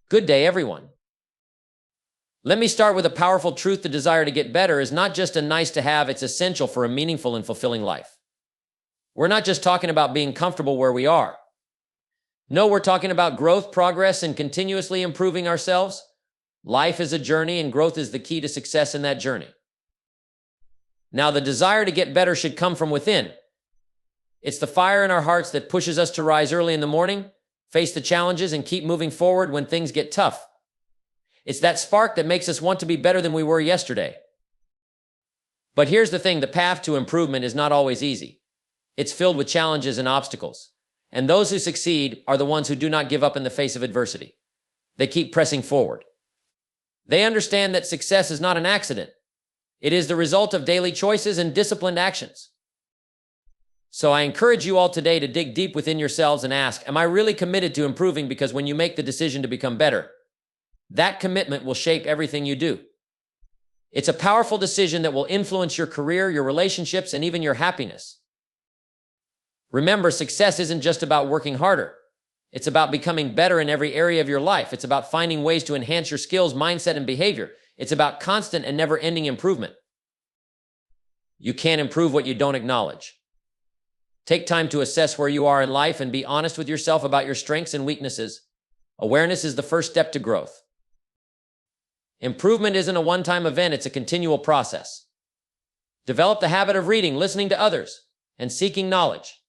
Good day, everyone. Let me start with a powerful truth. The desire to get better is not just a nice to have, it's essential for a meaningful and fulfilling life. We're not just talking about being comfortable where we are. No, we're talking about growth, progress, and continuously improving ourselves. Life is a journey, and growth is the key to success in that journey. Now, the desire to get better should come from within. It's the fire in our hearts that pushes us to rise early in the morning, face the challenges, and keep moving forward when things get tough. It's that spark that makes us want to be better than we were yesterday. But here's the thing, the path to improvement is not always easy. It's filled with challenges and obstacles. And those who succeed are the ones who do not give up in the face of adversity. They keep pressing forward. They understand that success is not an accident. It is the result of daily choices and disciplined actions. So I encourage you all today to dig deep within yourselves and ask, am I really committed to improving? Because when you make the decision to become better, that commitment will shape everything you do. It's a powerful decision that will influence your career, your relationships, and even your happiness. Remember, success isn't just about working harder. It's about becoming better in every area of your life. It's about finding ways to enhance your skills, mindset, and behavior. It's about constant and never-ending improvement. You can't improve what you don't acknowledge. Take time to assess where you are in life and be honest with yourself about your strengths and weaknesses. Awareness is the first step to growth. Improvement isn't a one-time event, it's a continual process. Develop the habit of reading, listening to others, and seeking knowledge.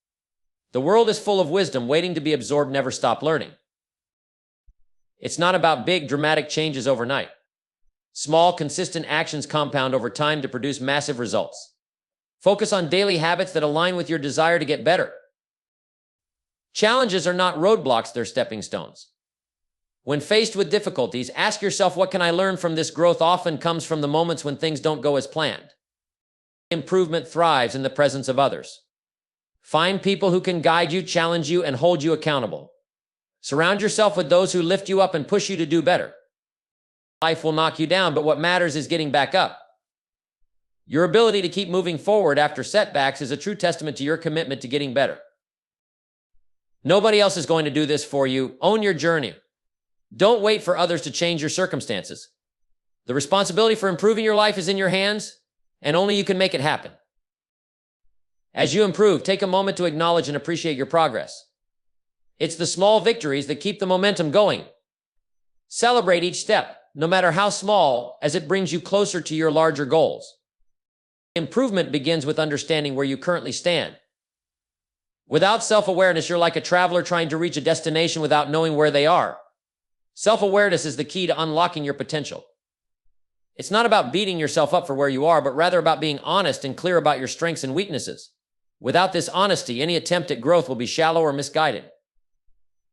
The world is full of wisdom waiting to be absorbed. Never stop learning. It's not about big, dramatic changes overnight. Small, consistent actions compound over time to produce massive results. Focus on daily habits that align with your desire to get better. Challenges are not roadblocks, they're stepping stones. When faced with difficulties, ask yourself, what can I learn from this? Growth often comes from the moments when things don't go as planned. Improvement thrives in the presence of others. Find people who can guide you, challenge you, and hold you accountable. Surround yourself with those who lift you up and push you to do better. Life will knock you down, but what matters is getting back up. Your ability to keep moving forward after setbacks is a true testament to your commitment to getting better. Nobody else is going to do this for you. Own your journey. Don't wait for others to change your circumstances. The responsibility for improving your life is in your hands, and only you can make it happen. As you improve, take a moment to acknowledge and appreciate your progress. It's the small victories that keep the momentum going. Celebrate each step, no matter how small, as it brings you closer to your larger goals. Improvement begins with understanding where you currently stand. Without self-awareness, you're like a traveler trying to reach a destination without knowing where they are. Self-awareness is the key to unlocking your potential. It's not about beating yourself up for where you are, but rather about being honest and clear about your strengths and weaknesses. Without this honesty, any attempt at growth will be shallow or misguided.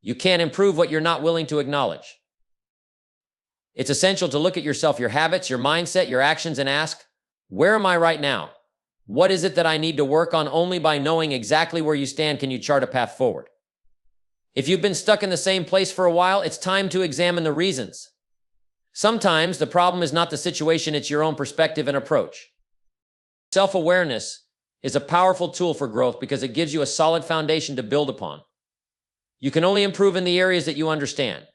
You can't improve what you're not willing to acknowledge. It's essential to look at yourself, your habits, your mindset, your actions, and ask, where am I right now? What is it that I need to work on? Only by knowing exactly where you stand can you chart a path forward. If you've been stuck in the same place for a while, it's time to examine the reasons. Sometimes the problem is not the situation, it's your own perspective and approach. Self-awareness is a powerful tool for growth because it gives you a solid foundation to build upon. You can only improve in the areas that you understand.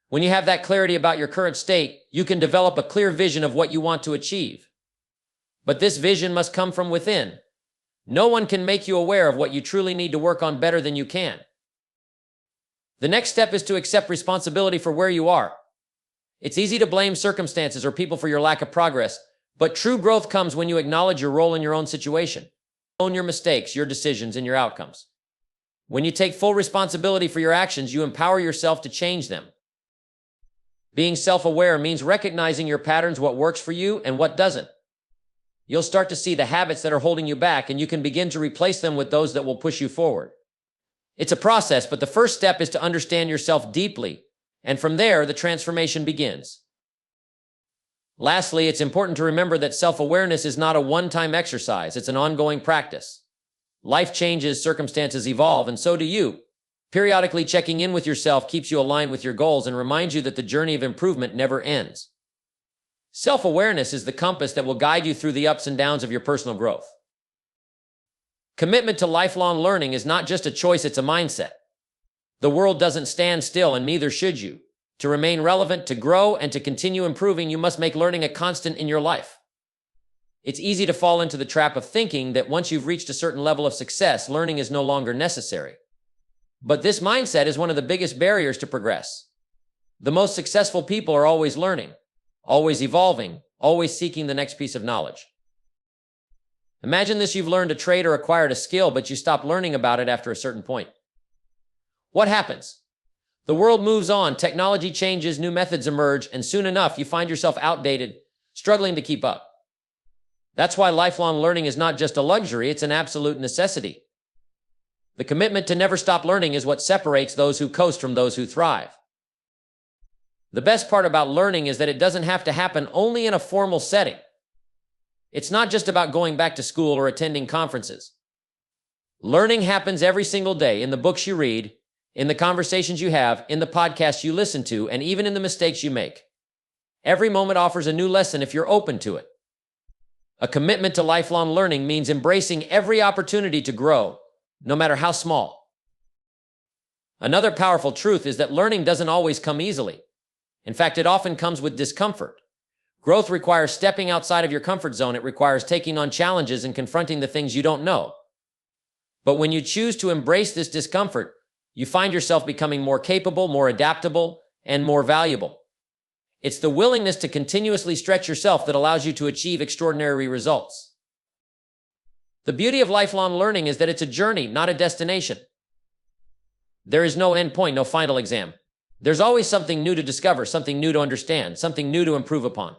When you have that clarity about your current state, you can develop a clear vision of what you want to achieve. But this vision must come from within. No one can make you aware of what you truly need to work on better than you can. The next step is to accept responsibility for where you are. It's easy to blame circumstances or people for your lack of progress, but true growth comes when you acknowledge your role in your own situation. Own your mistakes, your decisions, and your outcomes. When you take full responsibility for your actions, you empower yourself to change them. Being self-aware means recognizing your patterns, what works for you and what doesn't. You'll start to see the habits that are holding you back, and you can begin to replace them with those that will push you forward. It's a process, but the first step is to understand yourself deeply, and from there, the transformation begins. Lastly, it's important to remember that self-awareness is not a one-time exercise, it's an ongoing practice. Life changes, circumstances evolve, and so do you. Periodically checking in with yourself keeps you aligned with your goals and reminds you that the journey of improvement never ends. Self-awareness is the compass that will guide you through the ups and downs of your personal growth. Commitment to lifelong learning is not just a choice, it's a mindset. The world doesn't stand still, and neither should you. To remain relevant, to grow, and to continue improving, you must make learning a constant in your life. It's easy to fall into the trap of thinking that once you've reached a certain level of success, learning is no longer necessary. But this mindset is one of the biggest barriers to progress. The most successful people are always learning, always evolving, always seeking the next piece of knowledge. Imagine this: you've learned a trade or acquired a skill, but you stop learning about it after a certain point. What happens? The world moves on, technology changes, new methods emerge, and soon enough, you find yourself outdated, struggling to keep up. That's why lifelong learning is not just a luxury, it's an absolute necessity. The commitment to never stop learning is what separates those who coast from those who thrive. The best part about learning is that it doesn't have to happen only in a formal setting. It's not just about going back to school or attending conferences. Learning happens every single day in the books you read, in the conversations you have, in the podcasts you listen to, and even in the mistakes you make. Every moment offers a new lesson if you're open to it. A commitment to lifelong learning means embracing every opportunity to grow, no matter how small. Another powerful truth is that learning doesn't always come easily. In fact, it often comes with discomfort. Growth requires stepping outside of your comfort zone. It requires taking on challenges and confronting the things you don't know. But when you choose to embrace this discomfort, you find yourself becoming more capable, more adaptable, and more valuable. It's the willingness to continuously stretch yourself that allows you to achieve extraordinary results. The beauty of lifelong learning is that it's a journey, not a destination. There is no end point, no final exam. There's always something new to discover, something new to understand, something new to improve upon.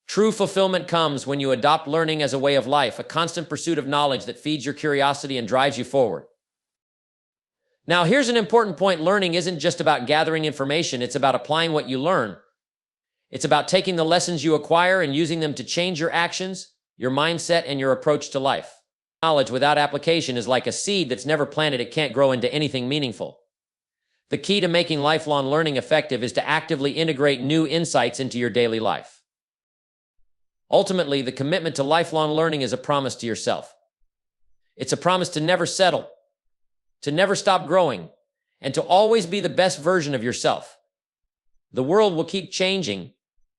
True fulfillment comes when you adopt learning as a way of life, a constant pursuit of knowledge that feeds your curiosity and drives you forward. Now, here's an important point. Learning isn't just about gathering information. It's about applying what you learn. It's about taking the lessons you acquire and using them to change your actions, your mindset, and your approach to life. Knowledge without application is like a seed that's never planted. It can't grow into anything meaningful. The key to making lifelong learning effective is to actively integrate new insights into your daily life. Ultimately, the commitment to lifelong learning is a promise to yourself. It's a promise to never settle, to never stop growing, and to always be the best version of yourself. The world will keep changing,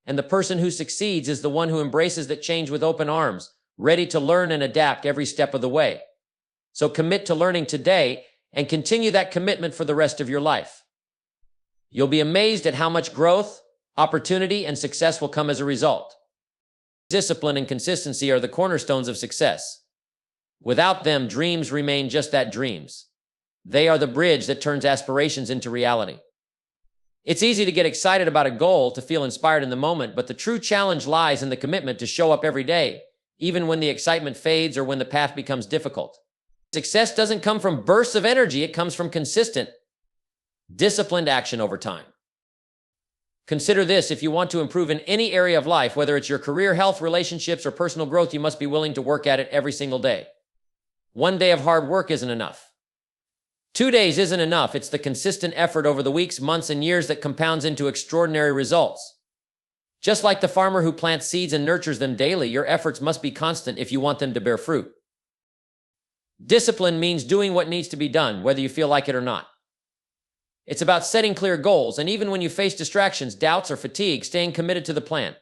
and the person who succeeds is the one who embraces that change with open arms, ready to learn and adapt every step of the way. So commit to learning today and continue that commitment for the rest of your life. You'll be amazed at how much growth, opportunity, and success will come as a result. Discipline and consistency are the cornerstones of success. Without them, dreams remain just that, dreams. They are the bridge that turns aspirations into reality. It's easy to get excited about a goal, to feel inspired in the moment, but the true challenge lies in the commitment to show up every day, even when the excitement fades or when the path becomes difficult. Success doesn't come from bursts of energy. It comes from consistent, disciplined action over time. Consider this: if you want to improve in any area of life, whether it's your career, health, relationships, or personal growth, you must be willing to work at it every single day. One day of hard work isn't enough. 2 days isn't enough. It's the consistent effort over the weeks, months, and years that compounds into extraordinary results. Just like the farmer who plants seeds and nurtures them daily, your efforts must be constant if you want them to bear fruit. Discipline means doing what needs to be done, whether you feel like it or not. It's about setting clear goals, and even when you face distractions, doubts, or fatigue, staying committed to the plan.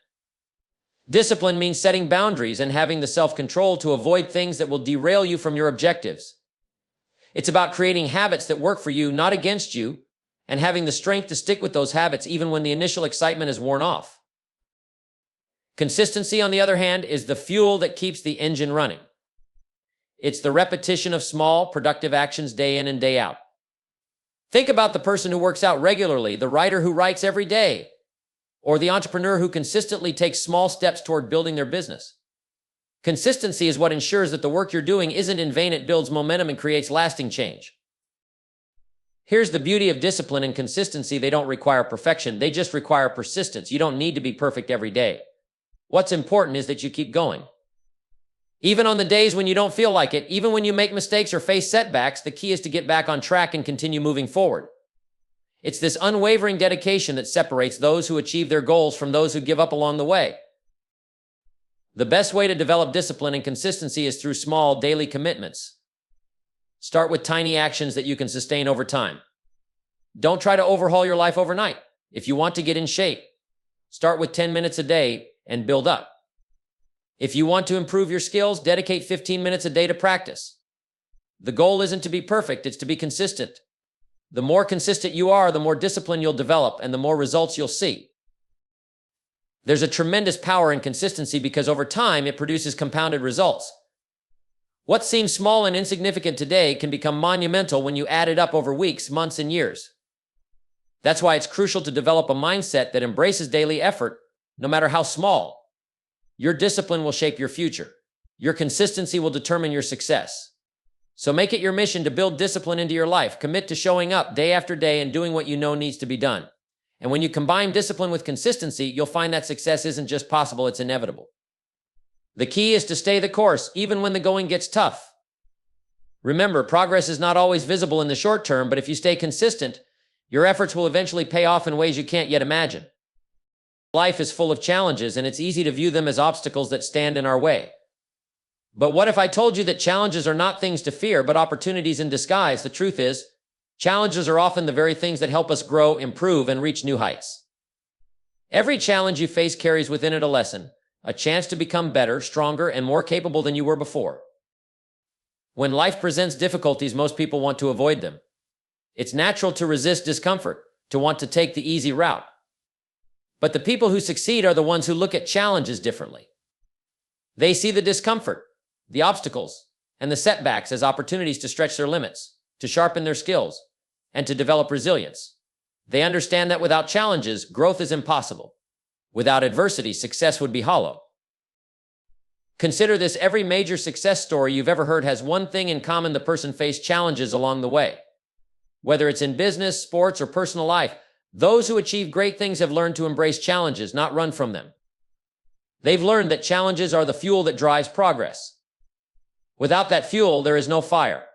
Discipline means setting boundaries and having the self-control to avoid things that will derail you from your objectives. It's about creating habits that work for you, not against you, and having the strength to stick with those habits even when the initial excitement is worn off. Consistency, on the other hand, is the fuel that keeps the engine running. It's the repetition of small, productive actions day in and day out. Think about the person who works out regularly, the writer who writes every day, or the entrepreneur who consistently takes small steps toward building their business. Consistency is what ensures that the work you're doing isn't in vain. It builds momentum and creates lasting change. Here's the beauty of discipline and consistency: they don't require perfection, they just require persistence. You don't need to be perfect every day. What's important is that you keep going. Even on the days when you don't feel like it, even when you make mistakes or face setbacks, the key is to get back on track and continue moving forward. It's this unwavering dedication that separates those who achieve their goals from those who give up along the way. The best way to develop discipline and consistency is through small, daily commitments. Start with tiny actions that you can sustain over time. Don't try to overhaul your life overnight. If you want to get in shape, start with 10 minutes a day and build up. If you want to improve your skills, dedicate 15 minutes a day to practice. The goal isn't to be perfect, it's to be consistent. The more consistent you are, the more discipline you'll develop and the more results you'll see. There's a tremendous power in consistency because over time it produces compounded results. What seems small and insignificant today can become monumental when you add it up over weeks, months, and years. That's why it's crucial to develop a mindset that embraces daily effort, no matter how small. Your discipline will shape your future. Your consistency will determine your success. So make it your mission to build discipline into your life. Commit to showing up day after day and doing what you know needs to be done. And when you combine discipline with consistency, you'll find that success isn't just possible, it's inevitable. The key is to stay the course, even when the going gets tough. Remember, progress is not always visible in the short term, but if you stay consistent, your efforts will eventually pay off in ways you can't yet imagine. Life is full of challenges, and it's easy to view them as obstacles that stand in our way. But what if I told you that challenges are not things to fear, but opportunities in disguise? The truth is, challenges are often the very things that help us grow, improve, and reach new heights. Every challenge you face carries within it a lesson, a chance to become better, stronger, and more capable than you were before. When life presents difficulties, most people want to avoid them. It's natural to resist discomfort, to want to take the easy route. But the people who succeed are the ones who look at challenges differently. They see the discomfort, the obstacles, and the setbacks as opportunities to stretch their limits, to sharpen their skills, and to develop resilience. They understand that without challenges, growth is impossible. Without adversity, success would be hollow. Consider this: every major success story you've ever heard has one thing in common: the person faced challenges along the way. Whether it's in business, sports, or personal life, those who achieve great things have learned to embrace challenges, not run from them. They've learned that challenges are the fuel that drives progress. Without that fuel, there is no fire.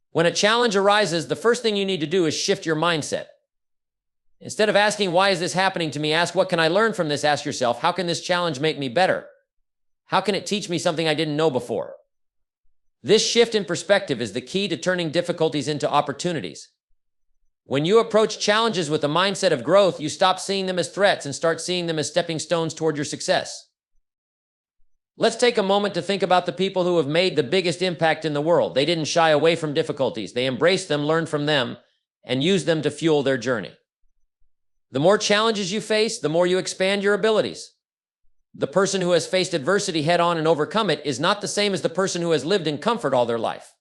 When a challenge arises, the first thing you need to do is shift your mindset. Instead of asking, "Why is this happening to me?" ask, "What can I learn from this?" Ask yourself, "How can this challenge make me better? How can it teach me something I didn't know before?" This shift in perspective is the key to turning difficulties into opportunities. When you approach challenges with a mindset of growth, you stop seeing them as threats and start seeing them as stepping stones toward your success. Let's take a moment to think about the people who have made the biggest impact in the world. They didn't shy away from difficulties. They embraced them, learned from them, and used them to fuel their journey. The more challenges you face, the more you expand your abilities. The person who has faced adversity head-on and overcome it is not the same as the person who has lived in comfort all their life.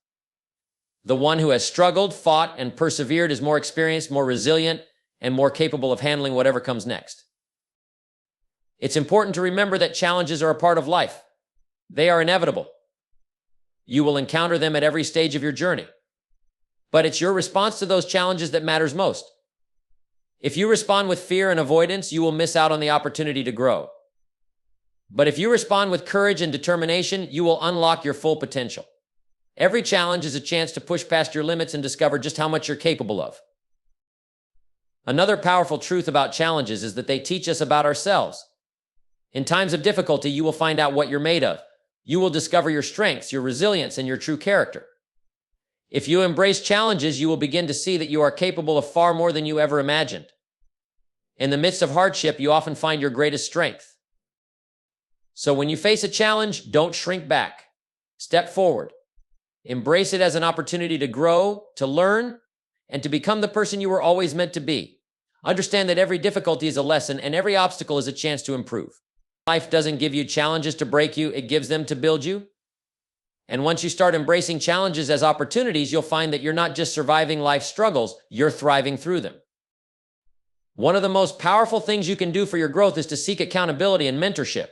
The one who has struggled, fought, and persevered is more experienced, more resilient, and more capable of handling whatever comes next. It's important to remember that challenges are a part of life. They are inevitable. You will encounter them at every stage of your journey. But it's your response to those challenges that matters most. If you respond with fear and avoidance, you will miss out on the opportunity to grow. But if you respond with courage and determination, you will unlock your full potential. Every challenge is a chance to push past your limits and discover just how much you're capable of. Another powerful truth about challenges is that they teach us about ourselves. In times of difficulty, you will find out what you're made of. You will discover your strengths, your resilience, and your true character. If you embrace challenges, you will begin to see that you are capable of far more than you ever imagined. In the midst of hardship, you often find your greatest strength. So when you face a challenge, don't shrink back. Step forward. Embrace it as an opportunity to grow, to learn, and to become the person you were always meant to be. Understand that every difficulty is a lesson and every obstacle is a chance to improve. Life doesn't give you challenges to break you, it gives them to build you. And once you start embracing challenges as opportunities, you'll find that you're not just surviving life's struggles, you're thriving through them. One of the most powerful things you can do for your growth is to seek accountability and mentorship.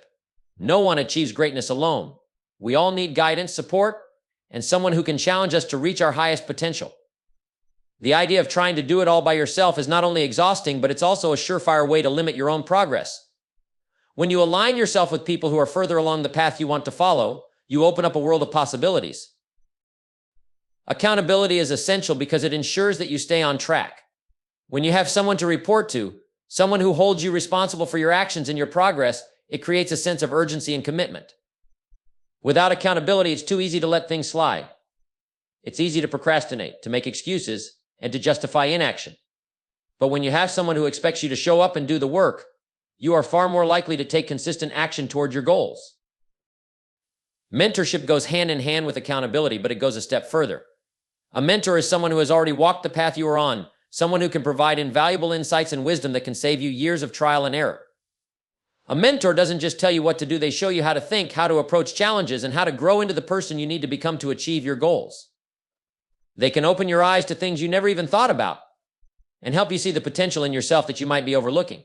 No one achieves greatness alone. We all need guidance, support, and someone who can challenge us to reach our highest potential. The idea of trying to do it all by yourself is not only exhausting, but it's also a surefire way to limit your own progress. When you align yourself with people who are further along the path you want to follow, you open up a world of possibilities. Accountability is essential because it ensures that you stay on track. When you have someone to report to, someone who holds you responsible for your actions and your progress, it creates a sense of urgency and commitment. Without accountability, it's too easy to let things slide. It's easy to procrastinate, to make excuses, and to justify inaction. But when you have someone who expects you to show up and do the work, you are far more likely to take consistent action toward your goals. Mentorship goes hand in hand with accountability, but it goes a step further. A mentor is someone who has already walked the path you are on, someone who can provide invaluable insights and wisdom that can save you years of trial and error. A mentor doesn't just tell you what to do, they show you how to think, how to approach challenges, and how to grow into the person you need to become to achieve your goals. They can open your eyes to things you never even thought about and help you see the potential in yourself that you might be overlooking.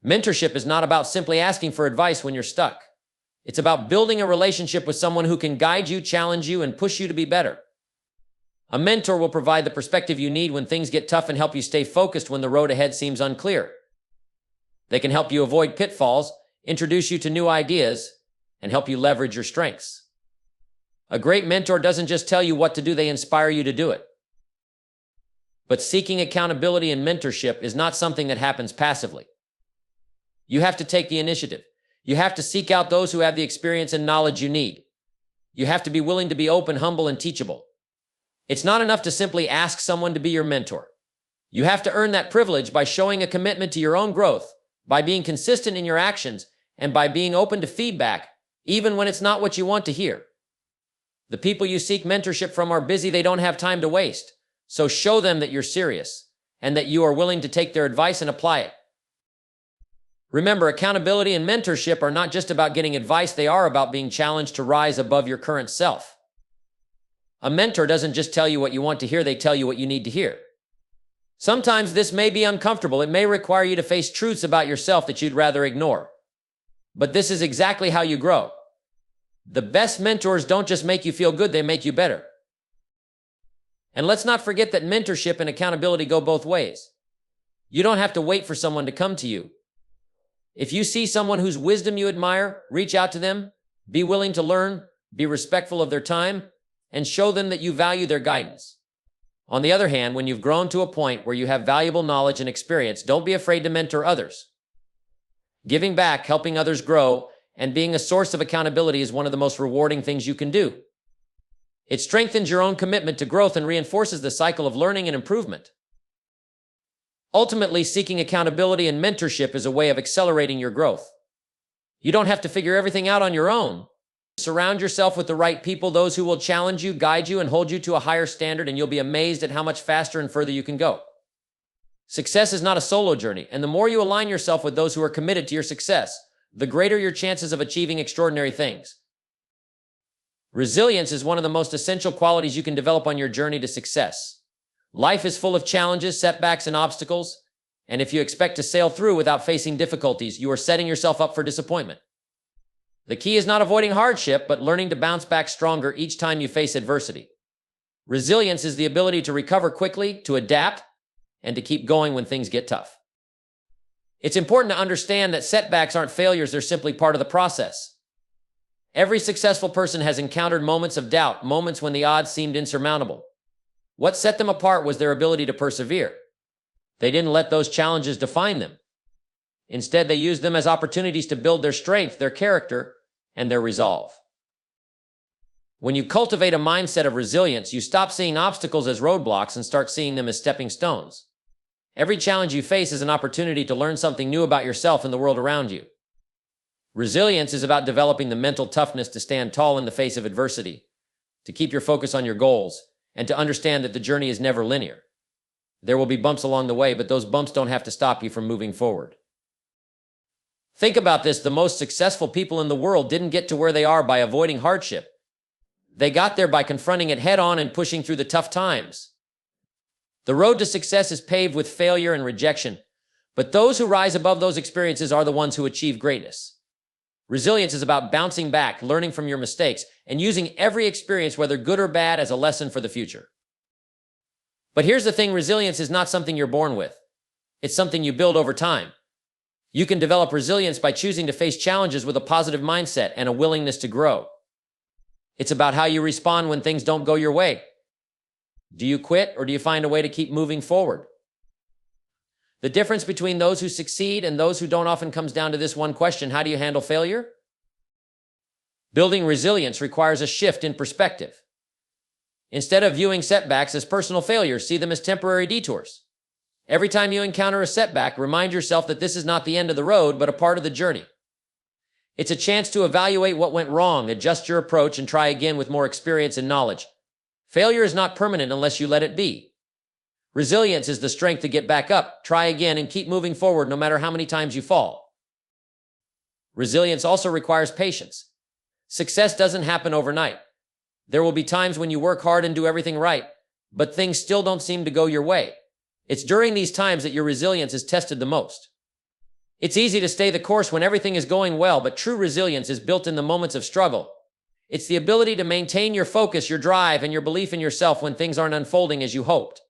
Mentorship is not about simply asking for advice when you're stuck. It's about building a relationship with someone who can guide you, challenge you, and push you to be better. A mentor will provide the perspective you need when things get tough and help you stay focused when the road ahead seems unclear. They can help you avoid pitfalls, introduce you to new ideas, and help you leverage your strengths. A great mentor doesn't just tell you what to do, they inspire you to do it. But seeking accountability and mentorship is not something that happens passively. You have to take the initiative. You have to seek out those who have the experience and knowledge you need. You have to be willing to be open, humble, and teachable. It's not enough to simply ask someone to be your mentor. You have to earn that privilege by showing a commitment to your own growth, by being consistent in your actions, and by being open to feedback, even when it's not what you want to hear. The people you seek mentorship from are busy, they don't have time to waste. So show them that you're serious and that you are willing to take their advice and apply it. Remember, accountability and mentorship are not just about getting advice, they are about being challenged to rise above your current self. A mentor doesn't just tell you what you want to hear, they tell you what you need to hear. Sometimes this may be uncomfortable. It may require you to face truths about yourself that you'd rather ignore. But this is exactly how you grow. The best mentors don't just make you feel good, they make you better. And let's not forget that mentorship and accountability go both ways. You don't have to wait for someone to come to you. If you see someone whose wisdom you admire, reach out to them, be willing to learn, be respectful of their time, and show them that you value their guidance. On the other hand, when you've grown to a point where you have valuable knowledge and experience, don't be afraid to mentor others. Giving back, helping others grow, and being a source of accountability is one of the most rewarding things you can do. It strengthens your own commitment to growth and reinforces the cycle of learning and improvement. Ultimately, seeking accountability and mentorship is a way of accelerating your growth. You don't have to figure everything out on your own. Surround yourself with the right people, those who will challenge you, guide you, and hold you to a higher standard, and you'll be amazed at how much faster and further you can go. Success is not a solo journey, and the more you align yourself with those who are committed to your success, the greater your chances of achieving extraordinary things. Resilience is one of the most essential qualities you can develop on your journey to success. Life is full of challenges, setbacks, and obstacles, and if you expect to sail through without facing difficulties, you are setting yourself up for disappointment. The key is not avoiding hardship, but learning to bounce back stronger each time you face adversity. Resilience is the ability to recover quickly, to adapt, and to keep going when things get tough. It's important to understand that setbacks aren't failures, they're simply part of the process. Every successful person has encountered moments of doubt, moments when the odds seemed insurmountable. What set them apart was their ability to persevere. They didn't let those challenges define them. Instead, they used them as opportunities to build their strength, their character, and their resolve. When you cultivate a mindset of resilience, you stop seeing obstacles as roadblocks and start seeing them as stepping stones. Every challenge you face is an opportunity to learn something new about yourself and the world around you. Resilience is about developing the mental toughness to stand tall in the face of adversity, to keep your focus on your goals, and to understand that the journey is never linear. There will be bumps along the way, but those bumps don't have to stop you from moving forward. Think about this. The most successful people in the world didn't get to where they are by avoiding hardship. They got there by confronting it head on and pushing through the tough times. The road to success is paved with failure and rejection, but those who rise above those experiences are the ones who achieve greatness. Resilience is about bouncing back, learning from your mistakes, and using every experience, whether good or bad, as a lesson for the future. But here's the thing, resilience is not something you're born with. It's something you build over time. You can develop resilience by choosing to face challenges with a positive mindset and a willingness to grow. It's about how you respond when things don't go your way. Do you quit, or do you find a way to keep moving forward? The difference between those who succeed and those who don't often comes down to this one question: how do you handle failure? Building resilience requires a shift in perspective. Instead of viewing setbacks as personal failures, see them as temporary detours. Every time you encounter a setback, remind yourself that this is not the end of the road, but a part of the journey. It's a chance to evaluate what went wrong, adjust your approach, and try again with more experience and knowledge. Failure is not permanent unless you let it be. Resilience is the strength to get back up, try again, and keep moving forward no matter how many times you fall. Resilience also requires patience. Success doesn't happen overnight. There will be times when you work hard and do everything right, but things still don't seem to go your way. It's during these times that your resilience is tested the most. It's easy to stay the course when everything is going well, but true resilience is built in the moments of struggle. It's the ability to maintain your focus, your drive, and your belief in yourself when things aren't unfolding as you hoped.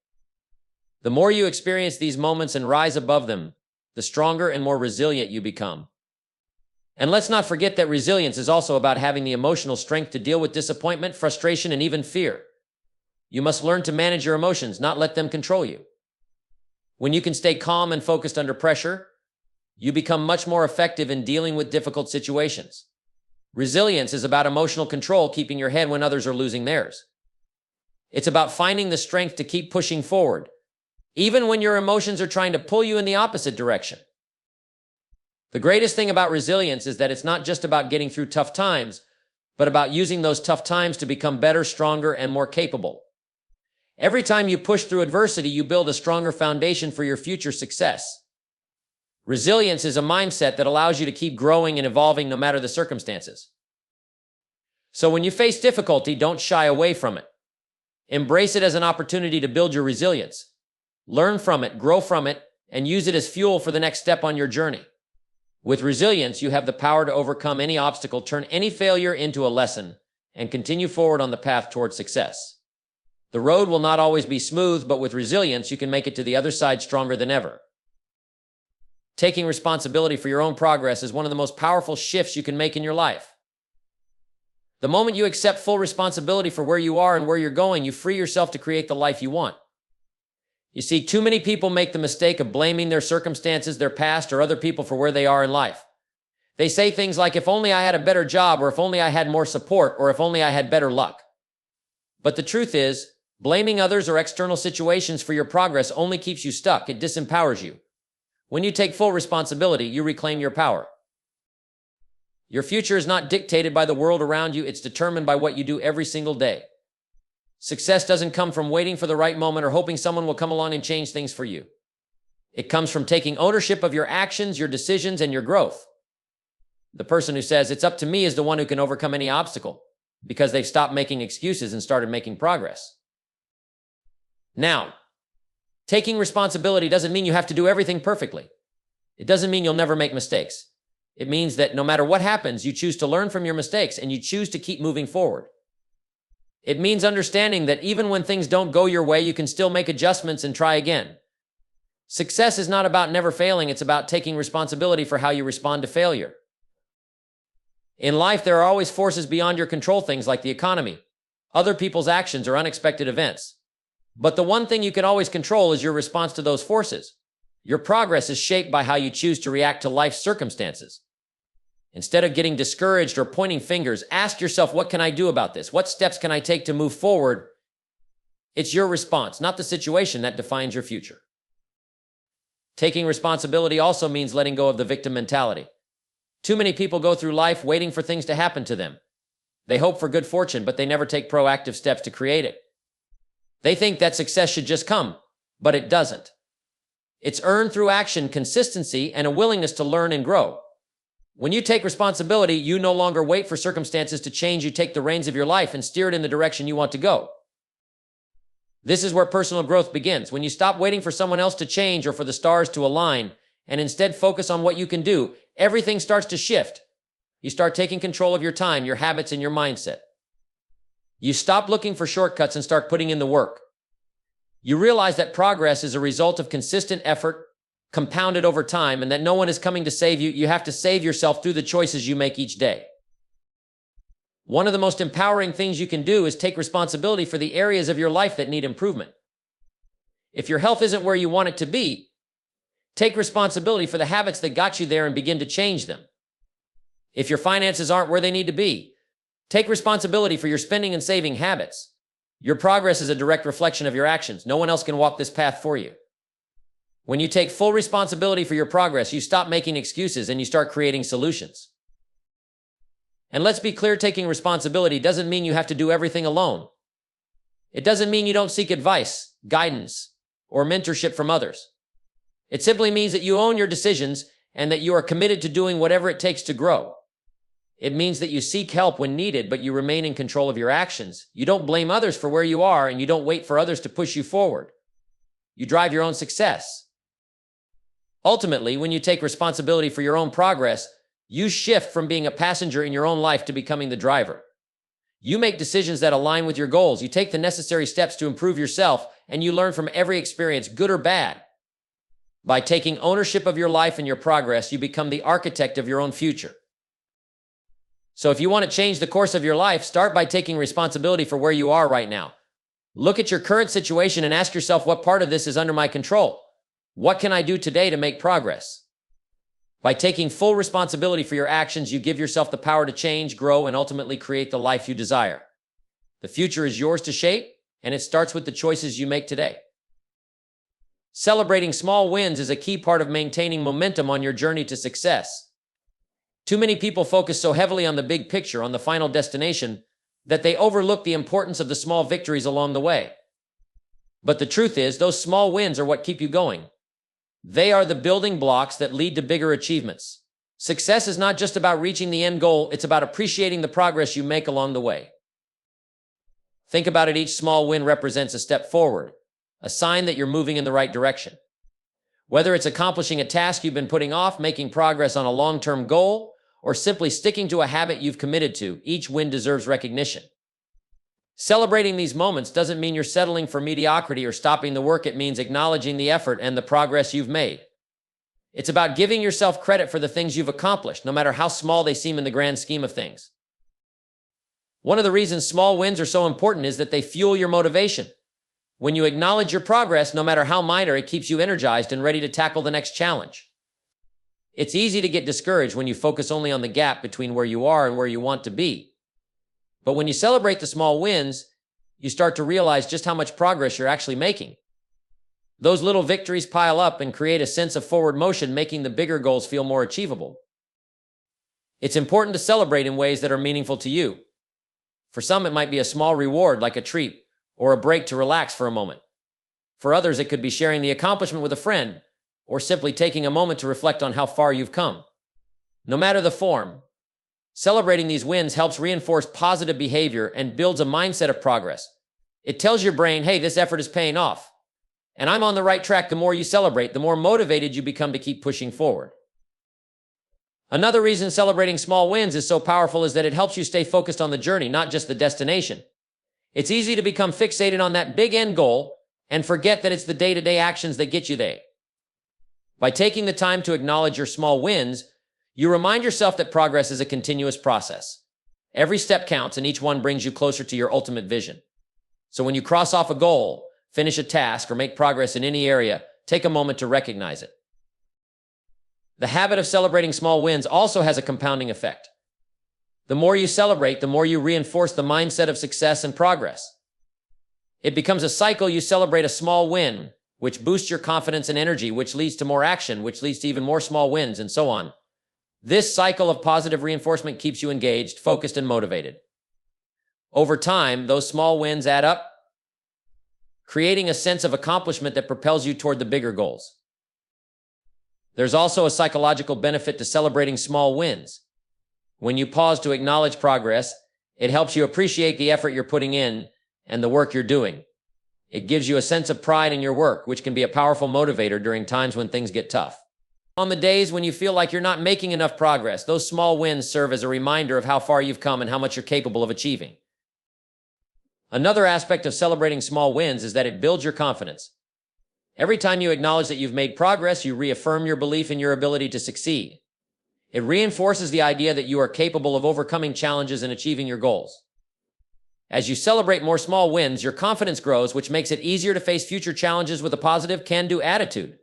The more you experience these moments and rise above them, the stronger and more resilient you become. And let's not forget that resilience is also about having the emotional strength to deal with disappointment, frustration, and even fear. You must learn to manage your emotions, not let them control you. When you can stay calm and focused under pressure, you become much more effective in dealing with difficult situations. Resilience is about emotional control, keeping your head when others are losing theirs. It's about finding the strength to keep pushing forward, even when your emotions are trying to pull you in the opposite direction. The greatest thing about resilience is that it's not just about getting through tough times, but about using those tough times to become better, stronger, and more capable. Every time you push through adversity, you build a stronger foundation for your future success. Resilience is a mindset that allows you to keep growing and evolving no matter the circumstances. So when you face difficulty, don't shy away from it. Embrace it as an opportunity to build your resilience. Learn from it, grow from it, and use it as fuel for the next step on your journey. With resilience, you have the power to overcome any obstacle, turn any failure into a lesson, and continue forward on the path toward success. The road will not always be smooth, but with resilience, you can make it to the other side stronger than ever. Taking responsibility for your own progress is one of the most powerful shifts you can make in your life. The moment you accept full responsibility for where you are and where you're going, you free yourself to create the life you want. You see, too many people make the mistake of blaming their circumstances, their past, or other people for where they are in life. They say things like, if only I had a better job, or if only I had more support, or if only I had better luck. But the truth is, blaming others or external situations for your progress only keeps you stuck. It disempowers you. When you take full responsibility, you reclaim your power. Your future is not dictated by the world around you. It's determined by what you do every single day. Success doesn't come from waiting for the right moment or hoping someone will come along and change things for you. It comes from taking ownership of your actions, your decisions, and your growth. The person who says, it's up to me, is the one who can overcome any obstacle, because they've stopped making excuses and started making progress. Now, taking responsibility doesn't mean you have to do everything perfectly. It doesn't mean you'll never make mistakes. It means that no matter what happens, you choose to learn from your mistakes and you choose to keep moving forward. It means understanding that even when things don't go your way, you can still make adjustments and try again. Success is not about never failing. It's about taking responsibility for how you respond to failure. In life, there are always forces beyond your control, things like the economy, other people's actions, or unexpected events. But the one thing you can always control is your response to those forces. Your progress is shaped by how you choose to react to life's circumstances. Instead of getting discouraged or pointing fingers, ask yourself, what can I do about this? What steps can I take to move forward? It's your response, not the situation, that defines your future. Taking responsibility also means letting go of the victim mentality. Too many people go through life waiting for things to happen to them. They hope for good fortune, but they never take proactive steps to create it. They think that success should just come, but it doesn't. It's earned through action, consistency, and a willingness to learn and grow. When you take responsibility, you no longer wait for circumstances to change. You take the reins of your life and steer it in the direction you want to go. This is where personal growth begins. When you stop waiting for someone else to change or for the stars to align, and instead focus on what you can do, everything starts to shift. You start taking control of your time, your habits, and your mindset. You stop looking for shortcuts and start putting in the work. You realize that progress is a result of consistent effort, compounded over time, and that no one is coming to save you. You have to save yourself through the choices you make each day. One of the most empowering things you can do is take responsibility for the areas of your life that need improvement. If your health isn't where you want it to be, take responsibility for the habits that got you there and begin to change them. If your finances aren't where they need to be, take responsibility for your spending and saving habits. Your progress is a direct reflection of your actions. No one else can walk this path for you. When you take full responsibility for your progress, you stop making excuses and you start creating solutions. And let's be clear, taking responsibility doesn't mean you have to do everything alone. It doesn't mean you don't seek advice, guidance, or mentorship from others. It simply means that you own your decisions and that you are committed to doing whatever it takes to grow. It means that you seek help when needed, but you remain in control of your actions. You don't blame others for where you are, and you don't wait for others to push you forward. You drive your own success. Ultimately, when you take responsibility for your own progress, you shift from being a passenger in your own life to becoming the driver. You make decisions that align with your goals. You take the necessary steps to improve yourself, and you learn from every experience, good or bad. By taking ownership of your life and your progress, you become the architect of your own future. So if you want to change the course of your life, start by taking responsibility for where you are right now. Look at your current situation and ask yourself, what part of this is under my control? What can I do today to make progress? By taking full responsibility for your actions, you give yourself the power to change, grow, and ultimately create the life you desire. The future is yours to shape, and it starts with the choices you make today. Celebrating small wins is a key part of maintaining momentum on your journey to success. Too many people focus so heavily on the big picture, on the final destination, that they overlook the importance of the small victories along the way. But the truth is, those small wins are what keep you going. They are the building blocks that lead to bigger achievements. Success is not just about reaching the end goal, it's about appreciating the progress you make along the way. Think about it, each small win represents a step forward, a sign that you're moving in the right direction. Whether it's accomplishing a task you've been putting off, making progress on a long-term goal, or simply sticking to a habit you've committed to, each win deserves recognition. Celebrating these moments doesn't mean you're settling for mediocrity or stopping the work. It means acknowledging the effort and the progress you've made. It's about giving yourself credit for the things you've accomplished, no matter how small they seem in the grand scheme of things. One of the reasons small wins are so important is that they fuel your motivation. When you acknowledge your progress, no matter how minor, it keeps you energized and ready to tackle the next challenge. It's easy to get discouraged when you focus only on the gap between where you are and where you want to be. But when you celebrate the small wins, you start to realize just how much progress you're actually making. Those little victories pile up and create a sense of forward motion, making the bigger goals feel more achievable. It's important to celebrate in ways that are meaningful to you. For some, it might be a small reward like a treat or a break to relax for a moment. For others, it could be sharing the accomplishment with a friend or simply taking a moment to reflect on how far you've come. No matter the form, celebrating these wins helps reinforce positive behavior and builds a mindset of progress. It tells your brain, hey, this effort is paying off, and I'm on the right track. The more you celebrate, the more motivated you become to keep pushing forward. Another reason celebrating small wins is so powerful is that it helps you stay focused on the journey, not just the destination. It's easy to become fixated on that big end goal and forget that it's the day-to-day actions that get you there. By taking the time to acknowledge your small wins, you remind yourself that progress is a continuous process. Every step counts, and each one brings you closer to your ultimate vision. So when you cross off a goal, finish a task, or make progress in any area, take a moment to recognize it. The habit of celebrating small wins also has a compounding effect. The more you celebrate, the more you reinforce the mindset of success and progress. It becomes a cycle. You celebrate a small win, which boosts your confidence and energy, which leads to more action, which leads to even more small wins, and so on. This cycle of positive reinforcement keeps you engaged, focused, and motivated. Over time, those small wins add up, creating a sense of accomplishment that propels you toward the bigger goals. There's also a psychological benefit to celebrating small wins. When you pause to acknowledge progress, it helps you appreciate the effort you're putting in and the work you're doing. It gives you a sense of pride in your work, which can be a powerful motivator during times when things get tough. On the days when you feel like you're not making enough progress, those small wins serve as a reminder of how far you've come and how much you're capable of achieving. Another aspect of celebrating small wins is that it builds your confidence. Every time you acknowledge that you've made progress, you reaffirm your belief in your ability to succeed. It reinforces the idea that you are capable of overcoming challenges and achieving your goals. As you celebrate more small wins, your confidence grows, which makes it easier to face future challenges with a positive, can-do attitude.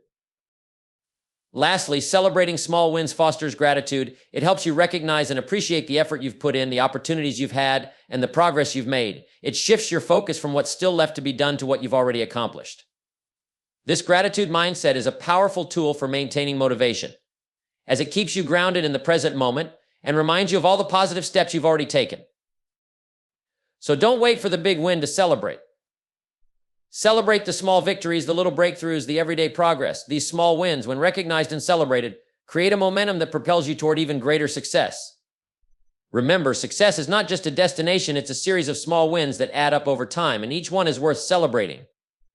Lastly, celebrating small wins fosters gratitude. It helps you recognize and appreciate the effort you've put in, the opportunities you've had, and the progress you've made. It shifts your focus from what's still left to be done to what you've already accomplished. This gratitude mindset is a powerful tool for maintaining motivation, as it keeps you grounded in the present moment and reminds you of all the positive steps you've already taken. So don't wait for the big win to celebrate. Celebrate the small victories, the little breakthroughs, the everyday progress. These small wins, when recognized and celebrated, create a momentum that propels you toward even greater success. Remember, success is not just a destination, it's a series of small wins that add up over time, and each one is worth celebrating.